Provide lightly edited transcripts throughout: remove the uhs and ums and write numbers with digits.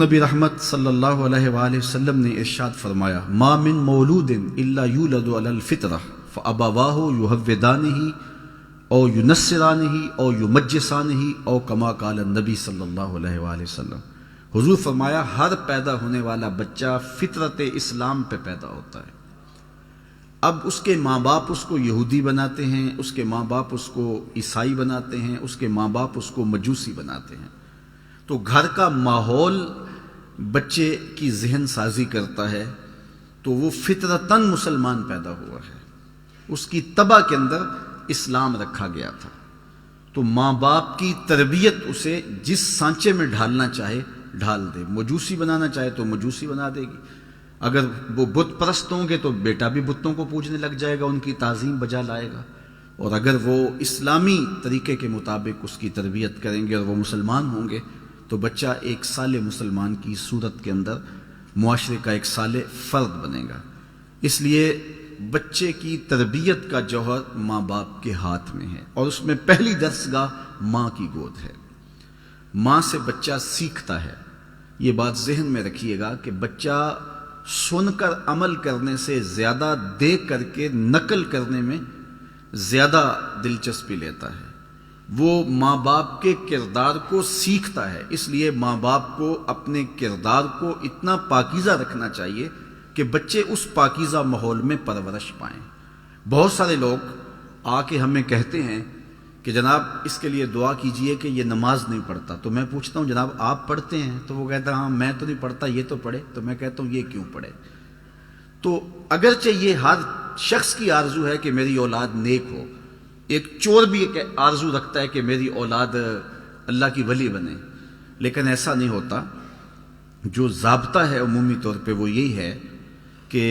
نبی رحمت صلی اللہ علیہ وآلہ وسلم نے ارشاد فرمایا ما من مولود الا یولد علی الفطرہ فابواہ یہودانہ او ینصرانہ او یمجسانہ او کما قال النبی صلی اللہ علیہ وآلہ وسلم۔ حضور فرمایا ہر پیدا ہونے والا بچہ فطرت اسلام پہ پیدا ہوتا ہے۔ اب اس کے ماں باپ اس کو یہودی بناتے ہیں، اس کے ماں باپ اس کو عیسائی بناتے ہیں، اس کے ماں باپ اس کو مجوسی بناتے ہیں۔ تو گھر کا ماحول بچے کی ذہن سازی کرتا ہے، تو وہ فطرتاً مسلمان پیدا ہوا ہے، اس کی طبع کے اندر اسلام رکھا گیا تھا۔ تو ماں باپ کی تربیت اسے جس سانچے میں ڈھالنا چاہے ڈھال دے، مجوسی بنانا چاہے تو مجوسی بنا دے گی، اگر وہ بت پرست ہوں گے تو بیٹا بھی بتوں کو پوجنے لگ جائے گا، ان کی تعظیم بجا لائے گا، اور اگر وہ اسلامی طریقے کے مطابق اس کی تربیت کریں گے اور وہ مسلمان ہوں گے تو بچہ ایک صالح مسلمان کی صورت کے اندر معاشرے کا ایک صالح فرد بنے گا۔ اس لیے بچے کی تربیت کا جوہر ماں باپ کے ہاتھ میں ہے، اور اس میں پہلی درسگاہ ماں کی گود ہے۔ ماں سے بچہ سیکھتا ہے، یہ بات ذہن میں رکھیے گا کہ بچہ سن کر عمل کرنے سے زیادہ دیکھ کر کے نقل کرنے میں زیادہ دلچسپی لیتا ہے۔ وہ ماں باپ کے کردار کو سیکھتا ہے، اس لیے ماں باپ کو اپنے کردار کو اتنا پاکیزہ رکھنا چاہیے کہ بچے اس پاکیزہ ماحول میں پرورش پائیں۔ بہت سارے لوگ آ کے ہمیں کہتے ہیں کہ جناب اس کے لیے دعا کیجئے کہ یہ نماز نہیں پڑھتا، تو میں پوچھتا ہوں جناب آپ پڑھتے ہیں؟ تو وہ کہتا ہے ہاں میں تو نہیں پڑھتا، یہ تو پڑھے۔ تو میں کہتا ہوں یہ کیوں پڑھے؟ تو اگرچہ یہ ہر شخص کی آرزو ہے کہ میری اولاد نیک ہو، ایک چور بھی ایک آرزو رکھتا ہے کہ میری اولاد اللہ کی ولی بنے، لیکن ایسا نہیں ہوتا۔ جو ضابطہ ہے عمومی طور پہ وہ یہی ہے کہ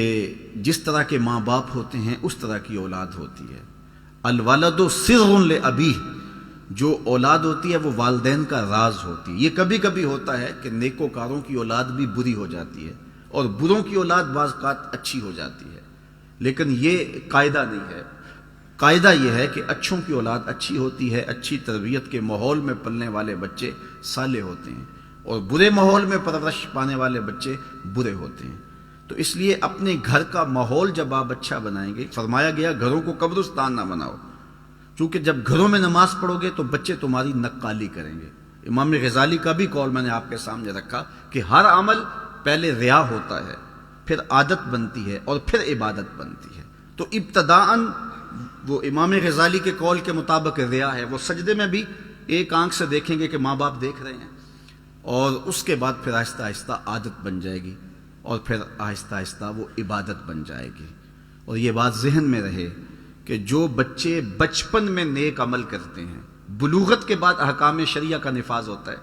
جس طرح کے ماں باپ ہوتے ہیں اس طرح کی اولاد ہوتی ہے۔ الولد سر لابیہ، جو اولاد ہوتی ہے وہ والدین کا راز ہوتی ہے۔ یہ کبھی کبھی ہوتا ہے کہ نیکوکاروں کی اولاد بھی بری ہو جاتی ہے اور بروں کی اولاد بعض اوقات اچھی ہو جاتی ہے، لیکن یہ قاعدہ نہیں ہے۔ قاعدہ یہ ہے کہ اچھوں کی اولاد اچھی ہوتی ہے، اچھی تربیت کے ماحول میں پلنے والے بچے صالح ہوتے ہیں، اور برے ماحول میں پرورش پانے والے بچے برے ہوتے ہیں۔ تو اس لیے اپنے گھر کا ماحول جب آپ اچھا بنائیں گے، فرمایا گیا گھروں کو قبرستان نہ بناؤ، چونکہ جب گھروں میں نماز پڑھو گے تو بچے تمہاری نقالی کریں گے۔ امام غزالی کا بھی قول میں نے آپ کے سامنے رکھا کہ ہر عمل پہلے ریا ہوتا ہے، پھر عادت بنتی ہے اور پھر عبادت بنتی ہے۔ تو ابتداءً وہ امام غزالی کے قول کے مطابق ریا ہے، وہ سجدے میں بھی ایک آنکھ سے دیکھیں گے کہ ماں باپ دیکھ رہے ہیں، اور اس کے بعد پھر آہستہ آہستہ عادت بن جائے گی، اور پھر آہستہ آہستہ وہ عبادت بن جائے گی۔ اور یہ بات ذہن میں رہے کہ جو بچے بچپن میں نیک عمل کرتے ہیں، بلوغت کے بعد احکام شریعہ کا نفاذ ہوتا ہے،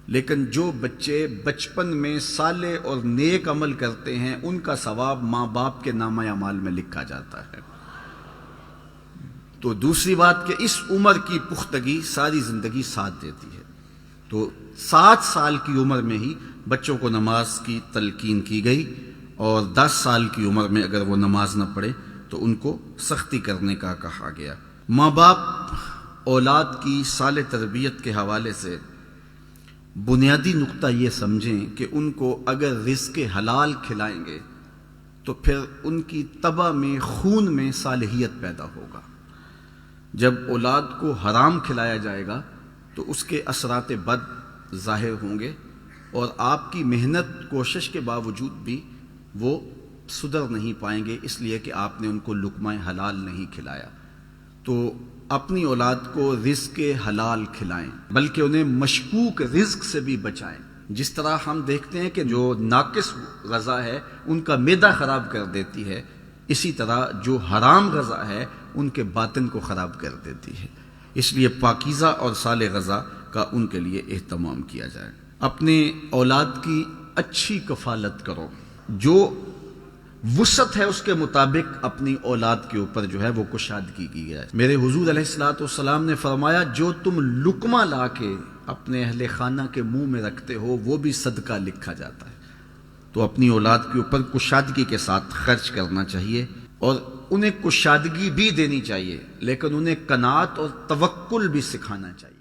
لیکن جو بچے بچپن میں صالح اور نیک عمل کرتے ہیں ان کا ثواب ماں باپ کے نامہ اعمال میں لکھا جاتا ہے۔ تو دوسری بات کہ اس عمر کی پختگی ساری زندگی ساتھ دیتی ہے۔ تو 7 سال کی عمر میں ہی بچوں کو نماز کی تلقین کی گئی، اور 10 سال کی عمر میں اگر وہ نماز نہ پڑھے تو ان کو سختی کرنے کا کہا گیا۔ ماں باپ اولاد کی صالح تربیت کے حوالے سے بنیادی نقطہ یہ سمجھیں کہ ان کو اگر رزق حلال کھلائیں گے تو پھر ان کی طبع میں خون میں صالحیت پیدا ہوگا۔ جب اولاد کو حرام کھلایا جائے گا تو اس کے اثرات بد ظاہر ہوں گے، اور آپ کی محنت کوشش کے باوجود بھی وہ سدھر نہیں پائیں گے، اس لیے کہ آپ نے ان کو لقمہ حلال نہیں کھلایا۔ تو اپنی اولاد کو رزق حلال کھلائیں، بلکہ انہیں مشکوک رزق سے بھی بچائیں۔ جس طرح ہم دیکھتے ہیں کہ جو ناقص غذا ہے ان کا معدہ خراب کر دیتی ہے، اسی طرح جو حرام غذا ہے ان کے باطن کو خراب کر دیتی ہے۔ اس لیے پاکیزہ اور صالح غذا کا ان کے لیے اہتمام کیا جائے۔ اپنے اولاد کی اچھی کفالت کرو، جو وسعت ہے اس کے مطابق اپنی اولاد کے اوپر جو ہے وہ کشادگی کی جائے۔ میرے حضور علیہ الصلوۃ والسلام نے فرمایا جو تم لقمہ لا کے اپنے اہل خانہ کے منہ میں رکھتے ہو وہ بھی صدقہ لکھا جاتا ہے۔ تو اپنی اولاد کے اوپر کشادگی کے ساتھ خرچ کرنا چاہیے، اور انہیں کشادگی بھی دینی چاہیے، لیکن انہیں قناعت اور توکل بھی سکھانا چاہیے۔